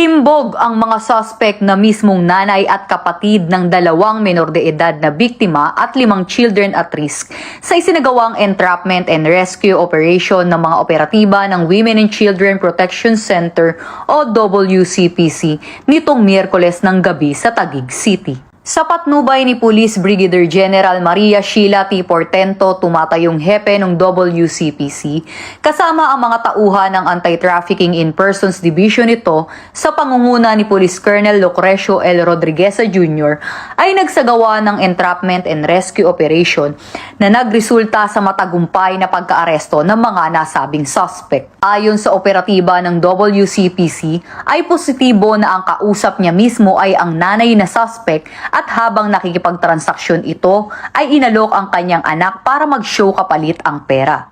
Timbog ang mga suspect na mismong nanay at kapatid ng 2 menor de edad na biktima at 5 children at risk sa isinagawang entrapment and rescue operation ng mga operatiba ng Women and Children Protection Center o WCPC nitong Miyerkules ng gabi sa Taguig City. Sa patnubay ni Police Brigadier General Maria Sheila T. Portento, tumatayong hepe ng WCPC, kasama ang mga tauhan ng Anti-Trafficking in Persons Division nito sa pangunguna ni Police Colonel Lucrecio L. Rodrigueza Jr. ay nagsagawa ng entrapment and rescue operation na nagresulta sa matagumpay na pagkaaresto ng mga nasabing suspect. Ayon sa operatiba ng WCPC, ay positibo na ang kausap niya mismo ay ang nanay na suspect at habang nakikipagtransaksyon ito ay inalok ang kanyang anak para mag-show kapalit ang pera.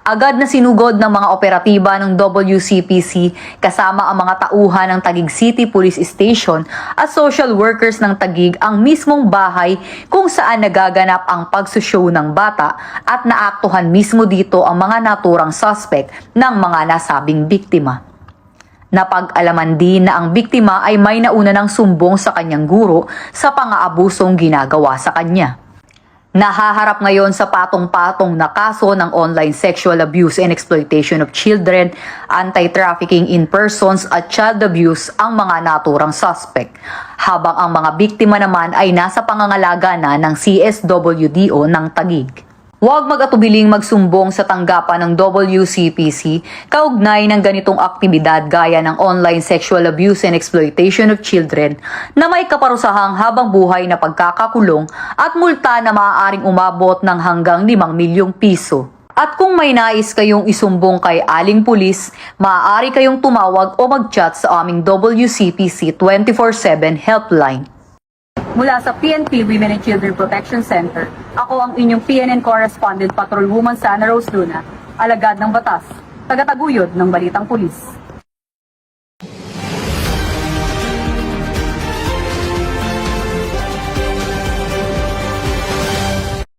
Agad na sinugod ng mga operatiba ng WCPC kasama ang mga tauhan ng Taguig City Police Station at social workers ng Taguig ang mismong bahay kung saan nagaganap ang pagsushow ng bata at naaktuhan mismo dito ang mga naturang suspect ng mga nasabing biktima. Napag-alaman din na ang biktima ay may nauna ng sumbong sa kanyang guro sa pang-aabusong ginagawa sa kanya. Nahaharap ngayon sa patong-patong na kaso ng online sexual abuse and exploitation of children, anti-trafficking in persons at child abuse ang mga naturang suspect, habang ang mga biktima naman ay nasa pangangalaga na ng CSWDO ng Taguig. Huwag mag-atubiling magsumbong sa tanggapan ng WCPC kaugnay ng ganitong aktibidad gaya ng online sexual abuse and exploitation of children na may kaparusahang habang buhay na pagkakakulong at multa na maaaring umabot ng hanggang 5 milyong piso. At kung may nais kayong isumbong kay Aling Pulis, maaari kayong tumawag o mag-chat sa aming WCPC 24/7 helpline. Mula sa PNP Women and Children Protection Center, ako ang inyong PNN Correspondent Patrolwoman Sana Rose Luna, alagad ng batas, tagataguyod ng Balitang Pulis.